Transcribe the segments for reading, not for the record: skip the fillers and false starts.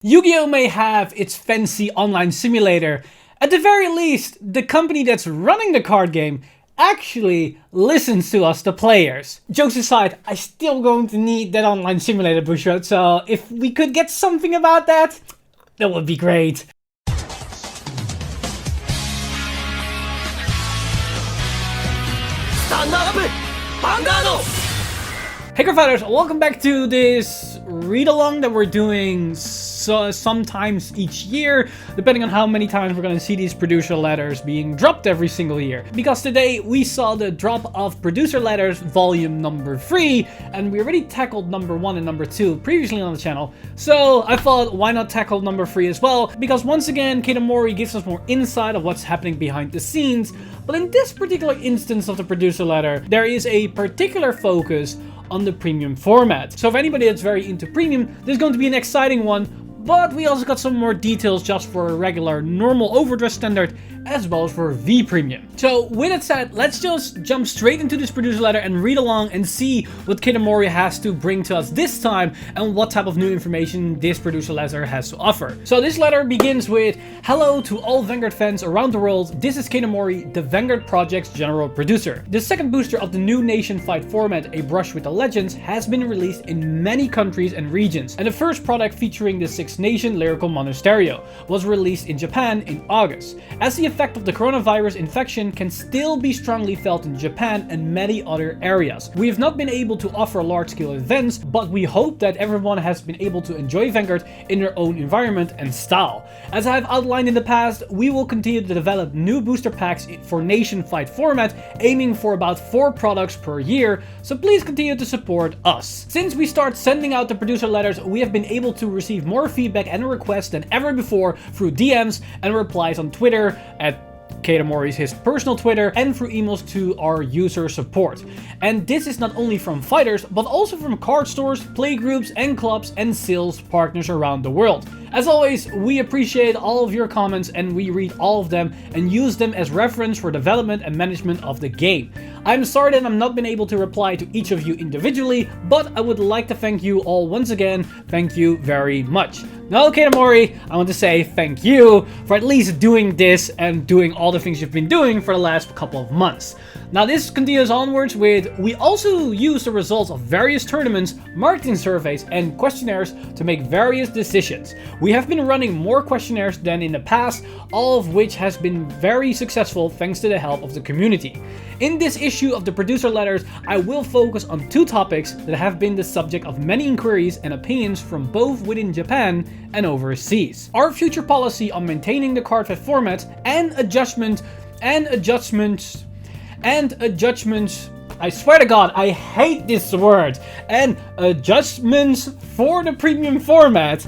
Yu-Gi-Oh! May have its fancy online simulator. At the very least, the company that's running the card game actually listens to us, the players. Jokes aside, I still going to need that online simulator, Bushra, so if we could get something about that, that would be great. Stand up! Vanguard! Hey Cardfighters, welcome back to this read-along that we're doing sometimes each year, depending on how many times we're going to see these producer letters being dropped every single year. Because today we saw the drop of producer letters volume number 3, and we already tackled number 1 and number 2 previously on the channel, so I thought why not tackle number 3 as well, because once again Kitamori gives us more insight of what's happening behind the scenes, but in this particular instance of the producer letter, there is a particular focus on the premium format. So if anybody that's very into premium, this is going to be an exciting one, but we also got some more details just for a regular normal overdress standard as well as for V premium. So with that said, let's just jump straight into this producer letter and read along and see what Kitamori has to bring to us this time and what type of new information this producer letter has to offer. So this letter begins with, "Hello to all Vanguard fans around the world, this is Kitamori, the Vanguard project's general producer. The second booster of the new nation fight format, A Brush with the Legends, has been released in many countries and regions, and the first product featuring the Six Nation Lyrical Monasterio was released in Japan in August. As the effect of the coronavirus infection can still be strongly felt in Japan and many other areas. We have not been able to offer large-scale events, but we hope that everyone has been able to enjoy Vanguard in their own environment and style. As I have outlined in the past, we will continue to develop new booster packs for Nation Fight format, aiming for about 4 products per year, so please continue to support us. Since we start sending out the producer letters, we have been able to receive more feedback and requests than ever before through DMs and replies on Twitter at Kitamori's his personal Twitter and through emails to our user support. And this is not only from fighters, but also from card stores, playgroups and clubs and sales partners around the world. As always, we appreciate all of your comments and we read all of them and use them as reference for development and management of the game. I'm sorry that I've not been able to reply to each of you individually, but I would like to thank you all once again. Thank you very much. Now, Kitamori, I want to say thank you for at least doing this and doing all the things you've been doing for the last couple of months. Now this continues onwards with, we also use the results of various tournaments, marketing surveys and questionnaires to make various decisions. We have been running more questionnaires than in the past, all of which has been very successful thanks to the help of the community. In this issue of the producer letters, I will focus on 2 topics that have been the subject of many inquiries and opinions from both within Japan and overseas. Our future policy on maintaining the Cardfight format and adjustments, I swear to God, I hate this word, and adjustments for the premium format.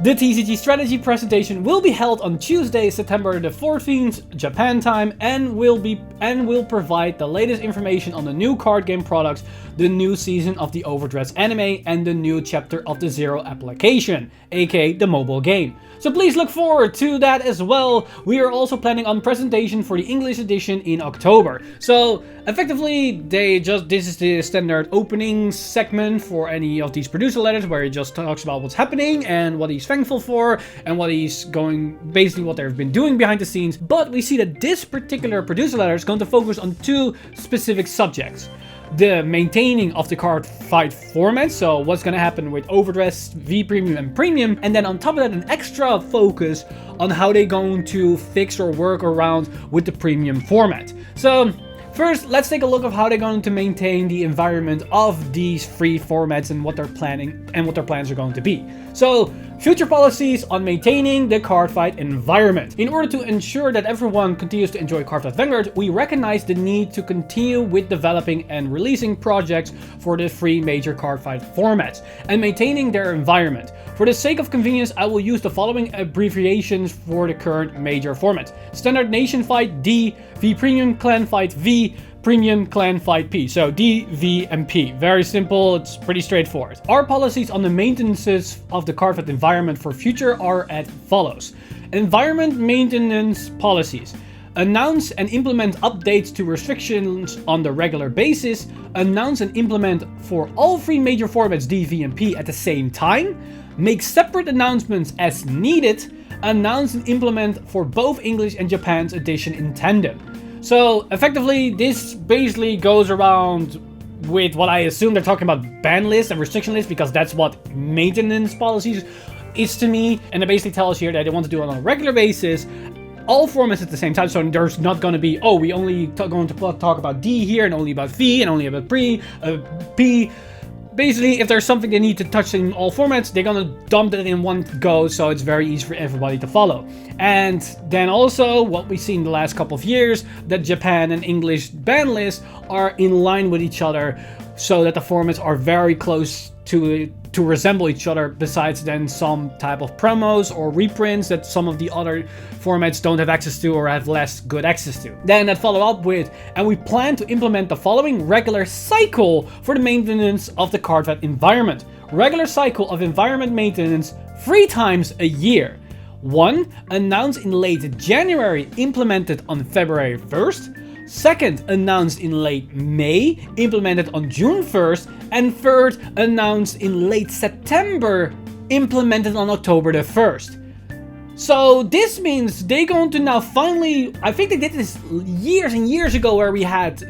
The TCG strategy presentation will be held on Tuesday, September the 14th, Japan time, and will provide the latest information on the new card game products, the new season of the Overdress anime, and the new chapter of the Zero application, aka the mobile game. So please look forward to that as well. We are also planning on presentation for the English edition in October. So effectively, this is the standard opening segment for any of these producer letters where he just talks about what's happening and what he's thankful for and what he's basically what they've been doing behind the scenes. But we see that this particular producer letter is going to focus on 2 specific subjects. The maintaining of the Cardfight format, so what's going to happen with Overdress, V Premium and Premium, and then on top of that an extra focus on how they're going to fix or work around with the Premium format. So first, let's take a look at how they're going to maintain the environment of these 3 formats and what they're planning and what their plans are going to be. So, future policies on maintaining the Cardfight environment. In order to ensure that everyone continues to enjoy Cardfight Vanguard, we recognize the need to continue with developing and releasing projects for the 3 major Cardfight formats and maintaining their environment. For the sake of convenience, I will use the following abbreviations for the current major formats: Standard Nation Fight D, V Premium Clan Fight V, Premium Clan Fight P. So D, V, and P. Very simple, it's pretty straightforward. Our policies on the maintenance of the Cardfight environment for future are as follows. Environment maintenance policies. Announce and implement updates to restrictions on the regular basis. Announce and implement for all 3 major formats DVMP at the same time. Make separate announcements as needed. Announce and implement for both English and Japan's edition in tandem. So effectively, this basically goes around with what I assume they're talking about ban list and restriction list, because that's what maintenance policies is to me. And it basically tells here that they want to do it on a regular basis, all formats at the same time. So there's not going to be, oh, we only going to talk about D here and only about V and only about P. Basically, if there's something they need to touch in all formats, they're gonna dump it in one go, so it's very easy for everybody to follow. And then also, what we've seen the last couple of years, that Japan and English ban lists are in line with each other, so that the formats are very close to resemble each other, besides then some type of promos or reprints that some of the other formats don't have access to or have less good access to. Then that follow up with, and we plan to implement the following regular cycle for the maintenance of the Cardfight environment. Regular cycle of environment maintenance 3 times a year. 1. Announced in late January, implemented on February 1st. Second, announced in late May, implemented on June 1st. And third, announced in late September, implemented on October the 1st. So this means they're going to now finally, I think they did this years and years ago where we had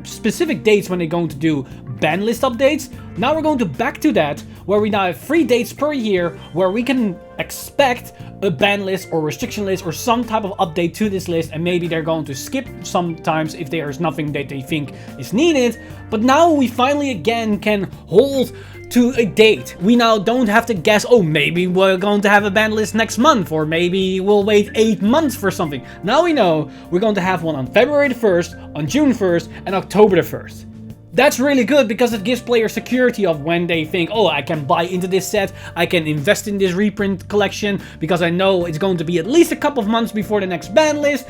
specific dates when they're going to do ban list updates. Now we're going to back to that, where we now have 3 dates per year where we can expect a ban list or restriction list or some type of update to this list, and maybe they're going to skip sometimes if there's nothing that they think is needed. But now we finally again can hold to a date. We now don't have to guess, oh, maybe we're going to have a ban list next month, or maybe we'll wait 8 months for something. Now we know we're going to have one on February the 1st, on June 1st, and October the 1st. That's really good because it gives players security of when they think, oh, I can buy into this set, I can invest in this reprint collection because I know it's going to be at least a couple of months before the next ban list.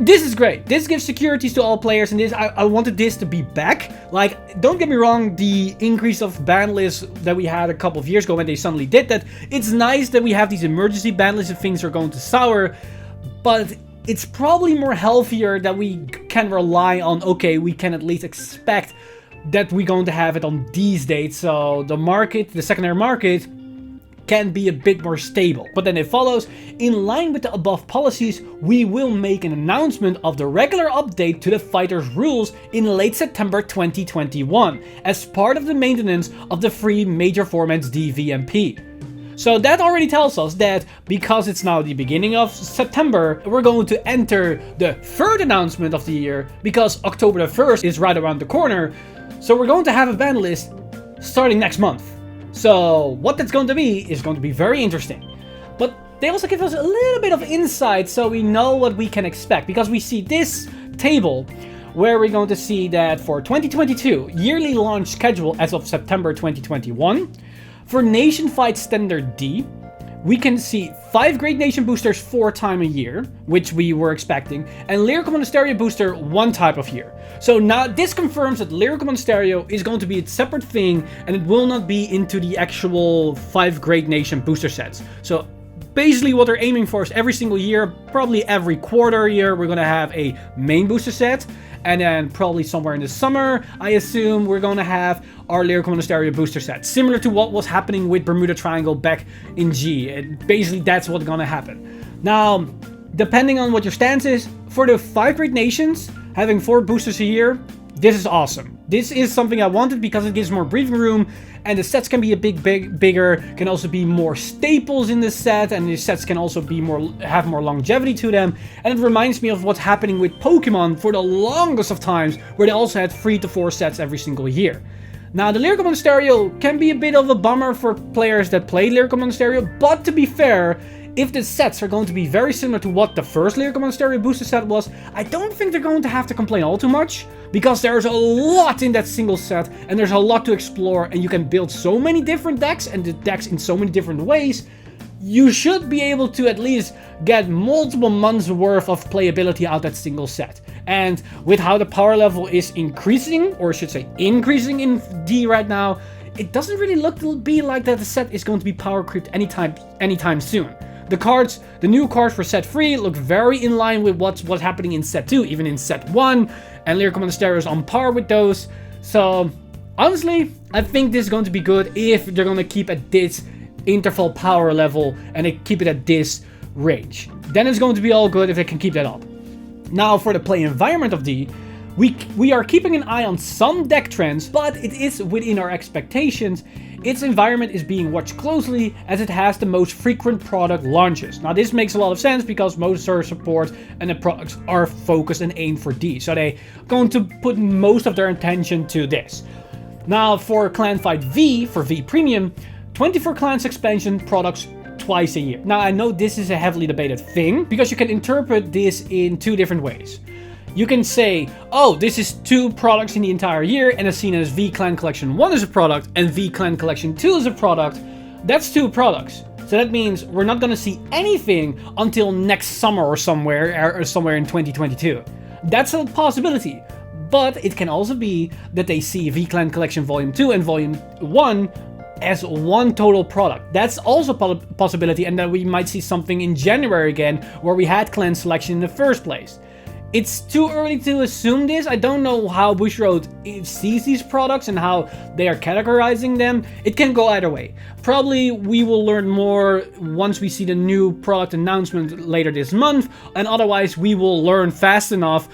This is great. This gives securities to all players, and this I wanted this to be back. Like, don't get me wrong, the increase of ban lists that we had a couple of years ago when they suddenly did that, it's nice that we have these emergency ban lists if things are going to sour, but it's probably more healthier that we can rely on, okay, we can at least expect that we're going to have it on these dates, so the market, the secondary market, can be a bit more stable. But then it follows, in line with the above policies, we will make an announcement of the regular update to the fighters rules in late September 2021, as part of the maintenance of the 3 major formats DVMP. So that already tells us that because it's now the beginning of September, we're going to enter the 3rd announcement of the year, because October the 1st is right around the corner. So we're going to have a ban list starting next month. So what that's going to be is going to be very interesting. But they also give us a little bit of insight so we know what we can expect, because we see this table where we're going to see that for 2022, yearly launch schedule as of September 2021. For Nation Fight Standard D, we can see 5 Great Nation boosters 4 times a year, which we were expecting, and Lyrical Monasterio booster 1 type of year. So now this confirms that Lyrical Monasterio is going to be a separate thing, and it will not be into the actual 5 Great Nation booster sets. So basically what they're aiming for is every single year, probably every quarter year, we're going to have a main booster set. And then probably somewhere in the summer, I assume, we're going to have our Lyrical Monasterio booster set. Similar to what was happening with Bermuda Triangle back in G. Basically, that's what's going to happen. Now, depending on what your stance is, for the 5 Great Nations, having 4 boosters a year, this is awesome. This is something I wanted because it gives more breathing room, and the sets can be a bigger, can also be more staples in the set, and the sets can also be have more longevity to them. And it reminds me of what's happening with Pokemon for the longest of times, where they also had 3 to 4 sets every single year. Now, the Lyrical Monasterio can be a bit of a bummer for players that play Lyrical Monasterio, but to be fair, if the sets are going to be very similar to what the first Lyrical Monasterio booster set was, I don't think they're going to have to complain all too much, because there's a lot in that single set, and there's a lot to explore, and you can build so many different decks, and the decks in so many different ways. You should be able to at least get multiple months worth of playability out that single set. And with how the power level is increasing, or I should say increasing in D right now, it doesn't really look to be like that the set is going to be power creeped anytime soon. The new cards for set 3 look very in line with what's happening in set 2, even in set 1, and Lyrical Monastery is on par with those. So honestly, I think this is going to be good if they're going to keep at this interval power level and they keep it at this range. Then it's going to be all good if they can keep that up. Now for the play environment of D, we are keeping an eye on some deck trends, but it is within our expectations. Its environment is being watched closely as it has the most frequent product launches. Now this makes a lot of sense because most server support and the products are focused and aimed for D. So they're going to put most of their attention to this. Now for Clanfight V, for V Premium, 24 Clans expansion products twice a year. Now I know this is a heavily debated thing because you can interpret this in two different ways. You can say, oh, this is 2 products in the entire year and it's seen as V Clan Collection 1 is a product and V Clan Collection 2 is a product. That's 2 products. So that means we're not going to see anything until next summer or somewhere in 2022. That's a possibility. But it can also be that they see V Clan Collection Volume 2 and Volume 1 as 1 total product. That's also a possibility, and that we might see something in January again where we had clan selection in the first place. It's too early to assume this. I don't know how Bushiroad sees these products and how they are categorizing them. It can go either way. Probably we will learn more once we see the new product announcement later this month, and otherwise we will learn fast enough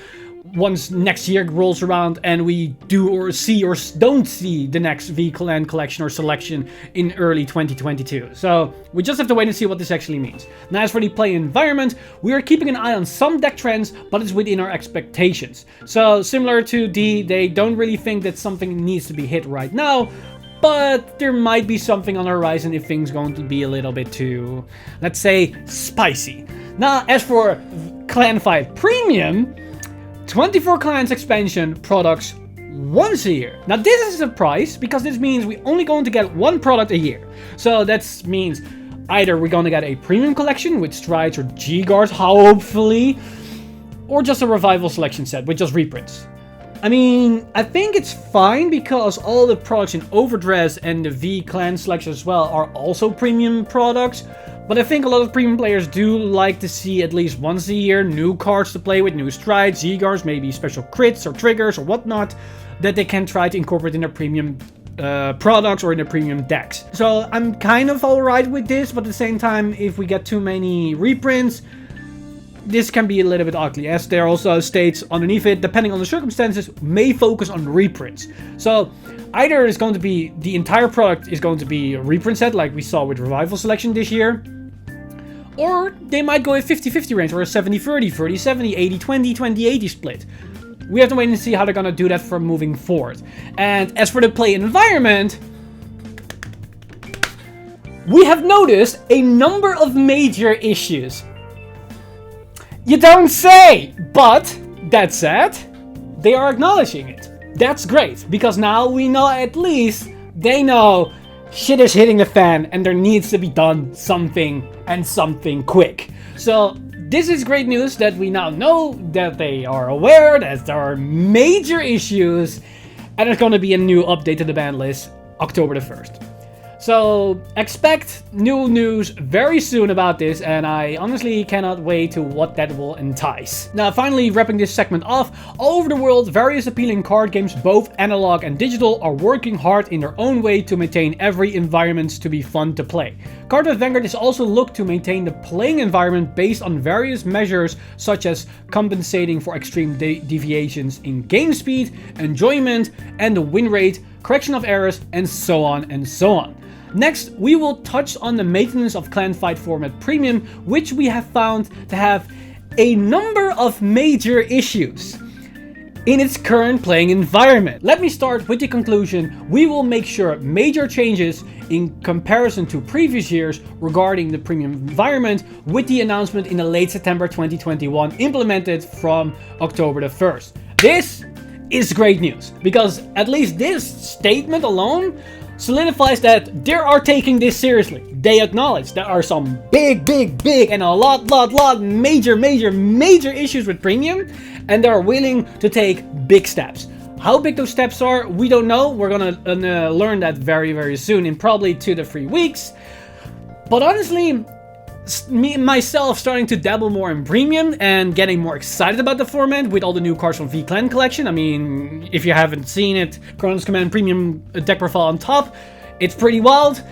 once next year rolls around and we do or see or don't see the next V Clan collection or selection in early 2022. So we just have to wait and see what this actually means. Now as for the play environment, we are keeping an eye on some deck trends, but it's within our expectations. So similar to D, they don't really think that something needs to be hit right now, but there might be something on the horizon if things going to be a little bit too, let's say, spicy. Now as for Clanfight Premium, 24 Clans expansion products once a year. Now this is a surprise because this means we're only going to get 1 product a year. So that means either we're going to get a premium collection with strides or G-guards, hopefully, or just a revival selection set with just reprints. I mean, I think it's fine because all the products in Overdress and the V Clan selection as well are also premium products. But I think a lot of premium players do like to see at least once a year new cards to play with, new strides, Z-guards, maybe special crits or triggers or whatnot that they can try to incorporate in their premium products or in their premium decks. So I'm kind of alright with this, but at the same time, if we get too many reprints, this can be a little bit ugly, as there also states underneath it, depending on the circumstances, may focus on reprints. So either it's going to be the entire product is going to be a reprint set like we saw with Revival Selection this year, or they might go a 50-50 range or a 70-30, 30-70, 80-20, 20-80 split. We have to wait and see how they're going to do that from moving forward. And as for the play environment, we have noticed a number of major issues. You don't say! But, that said, they are acknowledging it. That's great, because now we know at least they know shit is hitting the fan and there needs to be done something and something quick. So this is great news that we now know that they are aware that there are major issues and there's going to be a new update to the ban list October the 1st. So expect new news very soon about this, and I honestly cannot wait to what that will entice. Now finally, wrapping this segment off, all over the world various appealing card games, both analog and digital, are working hard in their own way to maintain every environment to be fun to play. Cardfight Vanguard is also looked to maintain the playing environment based on various measures such as compensating for extreme deviations in game speed, enjoyment, and the win rate, correction of errors, and so on and so on. Next, we will touch on the maintenance of Clanfight Format Premium, which we have found to have a number of major issues in its current playing environment. Let me start with the conclusion. We will make sure major changes in comparison to previous years regarding the premium environment with the announcement in the late September 2021 implemented from October the 1st. This is great news because at least this statement alone solidifies that they are taking this seriously. They acknowledge there are some big and a lot major issues with premium, and they are willing to take big steps. How big those steps are, we don't know. We're gonna learn that very soon, in probably 2 to 3 weeks. But honestly, me myself starting to dabble more in premium and getting more excited about the format with all the new cards from V-Clan collection. I mean, if you haven't seen it, Kronos Command premium deck profile on top, it's pretty wild.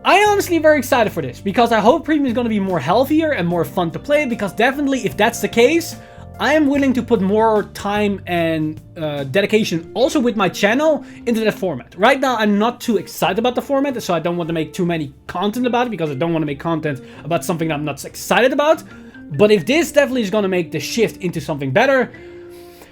I am honestly very excited for this because I hope premium is going to be more healthier and more fun to play, because definitely if that's the case, I am willing to put more time and dedication also with my channel into that format. Right now, I'm not too excited about the format, so I don't want to make too many content about it, because I don't want to make content about something that I'm not excited about. But if this definitely is going to make the shift into something better,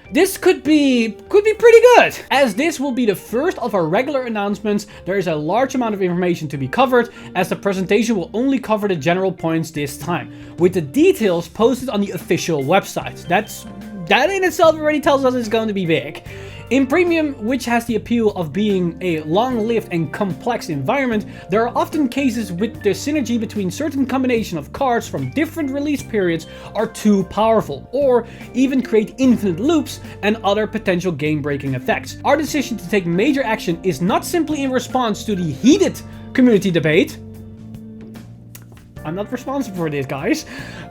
this could be pretty good. As this will be the first of our regular announcements, there is a large amount of information to be covered, as the presentation will only cover the general points this time, with the details posted on the official website. That in itself already tells us it's going to be big. In Premium, which has the appeal of being a long-lived and complex environment, there are often cases with the synergy between certain combination of cards from different release periods are too powerful, or even create infinite loops and other potential game-breaking effects. Our decision to take major action is not simply in response to the heated community debate. I'm not responsible for this, guys.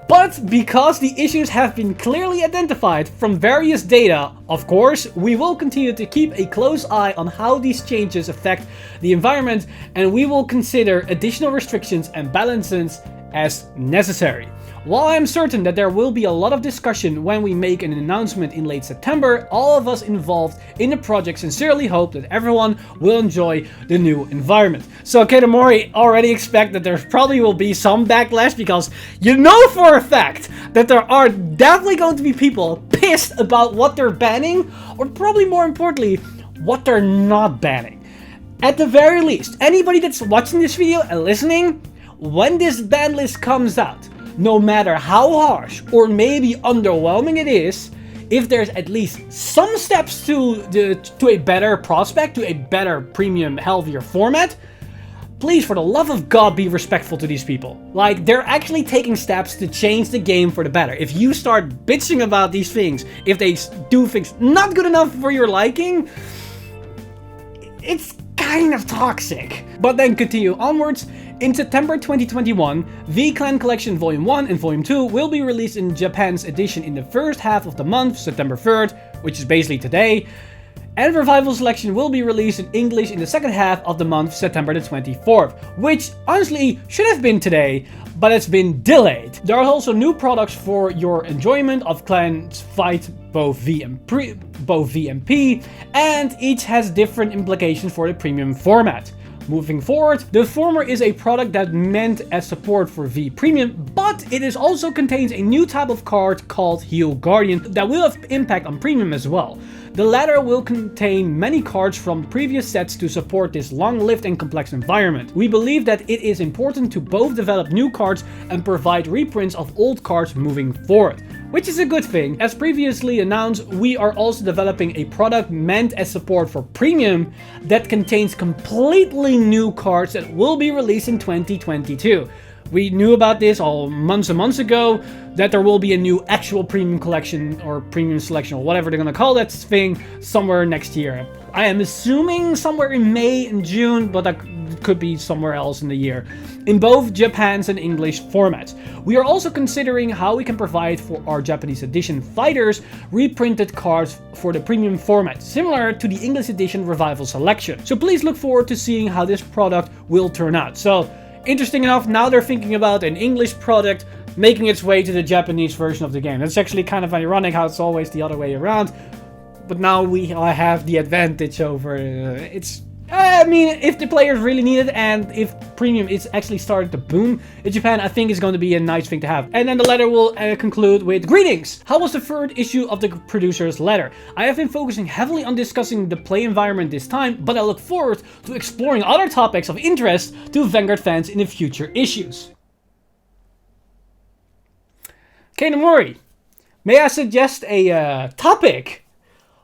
But because the issues have been clearly identified from various data, of course, we will continue to keep a close eye on how these changes affect the environment, and we will consider additional restrictions and balances as necessary. While I'm certain that there will be a lot of discussion when we make an announcement in late September, all of us involved in the project sincerely hope that everyone will enjoy the new environment. So Katamori already expect that there probably will be some backlash, because you know for a fact that there are definitely going to be people pissed about what they're banning, or probably more importantly, what they're not banning. At the very least, anybody that's watching this video and listening, when this ban list comes out, no matter how harsh or maybe underwhelming it is, if there's at least some steps to a better prospect, to a better premium, healthier format, please, for the love of God, be respectful to these people. Like, they're actually taking steps to change the game for the better. If you start bitching about these things, if they do things not good enough for your liking, it's kind of toxic. But then continue onwards. In September 2021, V-Clan Collection Volume 1 and Volume 2 will be released in Japan's edition in the first half of the month, September 3rd, which is basically today. And Revival Selection will be released in English in the second half of the month, September the 24th, which honestly should have been today, but it's been delayed. There are also new products for your enjoyment of Clans Fight, both V and P, and each has different implications for the premium format. Moving forward, the former is a product that meant as support for V Premium, but it is also contains a new type of card called Heal Guardian that will have impact on Premium as well. The latter will contain many cards from previous sets to support this long-lived and complex environment. We believe that it is important to both develop new cards and provide reprints of old cards moving forward, which is a good thing. As previously announced, we are also developing a product meant as support for Premium that contains completely new cards that will be released in 2022. We knew about this all months and months ago, that there will be a new actual premium collection or premium selection or whatever they're going to call that thing somewhere next year. I am assuming somewhere in May and June, but that could be somewhere else in the year, in both Japanese and English formats. We are also considering how we can provide for our Japanese edition fighters reprinted cards for the premium format, similar to the English edition Revival Selection. So please look forward to seeing how this product will turn out. So interesting enough, now they're thinking about an English product making its way to the Japanese version of the game. That's actually kind of ironic how it's always the other way around. But now we have the advantage over I mean, if the players really need it, and if Premium is actually starting to boom in Japan, I think it's going to be a nice thing to have. And then the letter will conclude with, greetings! How was the third issue of the producer's letter? I have been focusing heavily on discussing the play environment this time, but I look forward to exploring other topics of interest to Vanguard fans in the future issues. Katamori, may I suggest a topic?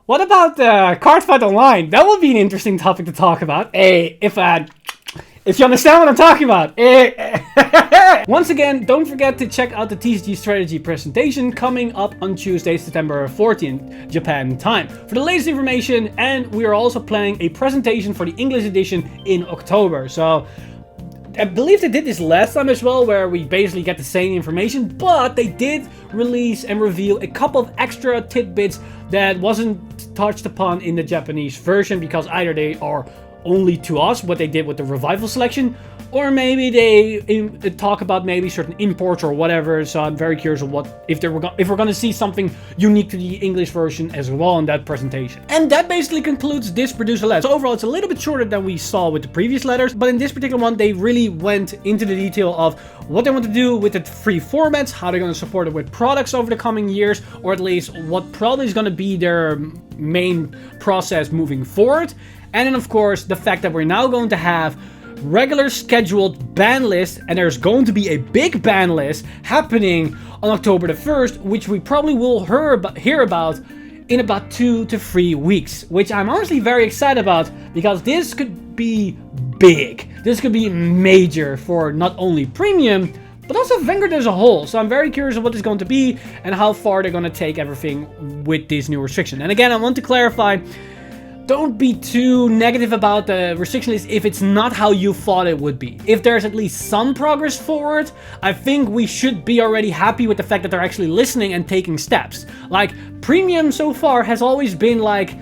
What about Cardfight Online? That would be an interesting topic to talk about. If you understand what I'm talking about. Once again, don't forget to check out the TCG strategy presentation coming up on Tuesday, September 14th, Japan time, for the latest information. And we are also planning a presentation for the English edition in October. So I believe they did this last time as well, where we basically get the same information, but they did release and reveal a couple of extra tidbits that wasn't touched upon in the Japanese version, because either they are only to us, what they did with the revival selection, or maybe they talk about maybe certain imports or whatever. So I'm very curious of what if we're going to see something unique to the English version as well in that presentation. And that basically concludes this producer letter. So overall, it's a little bit shorter than we saw with the previous letters, but in this particular one, they really went into the detail of what they want to do with the free formats, how they're going to support it with products over the coming years, or at least what probably is going to be their main process moving forward. And then, of course, the fact that we're now going to have regular scheduled ban list, and there's going to be a big ban list happening on October the 1st, which we probably will hear about in about 2 to 3 weeks, which I'm honestly very excited about, because this could be big. This could be major for not only Premium, but also Vanguard as a whole. So I'm very curious of what it's going to be and how far they're going to take everything with this new restriction. And again, I want to clarify, don't be too negative about the restriction list if it's not how you thought it would be. If there's at least some progress forward, I think we should be already happy with the fact that they're actually listening and taking steps. Like, Premium so far has always been like,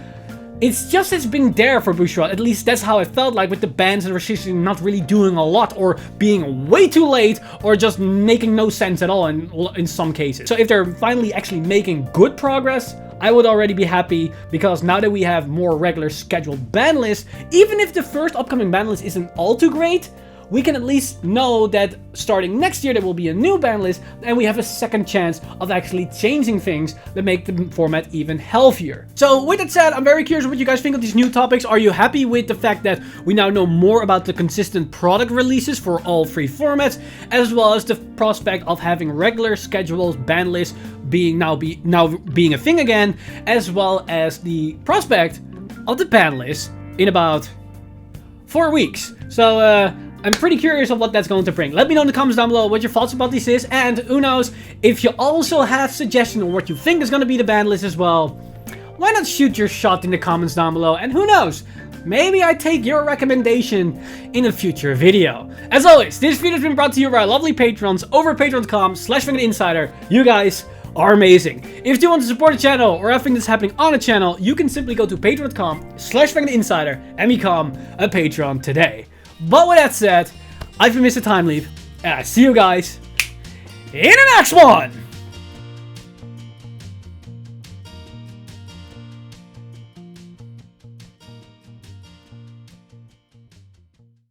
it's been there for Bushiroad. At least that's how it felt like, with the bans and restrictions not really doing a lot, or being way too late, or just making no sense at all in some cases. So if they're finally actually making good progress, I would already be happy, because now that we have more regular scheduled ban lists, even if the first upcoming ban list isn't all too great, we can at least know that starting next year there will be a new ban list, and we have a second chance of actually changing things that make the format even healthier. So with that said, I'm very curious what you guys think of these new topics. Are you happy with the fact that we now know more about the consistent product releases for all 3 formats, as well as the prospect of having regular scheduled ban lists now being a thing again, as well as the prospect of the ban list in about 4 weeks? So I'm pretty curious of what that's going to bring. Let me know in the comments down below what your thoughts about this is, and who knows, if you also have suggestions on what you think is going to be the ban list as well, why not shoot your shot in the comments down below, and who knows, maybe I take your recommendation in a future video. As always, this video has been brought to you by our lovely patrons over at patreon.com/VanguardInsider. You guys are amazing. If you want to support the channel or everything that's happening on the channel, you can simply go to patreon.com/VanguardInsider and become a patron today. But with that said, I've been Mr. Time Leap, and I see you guys in the next one!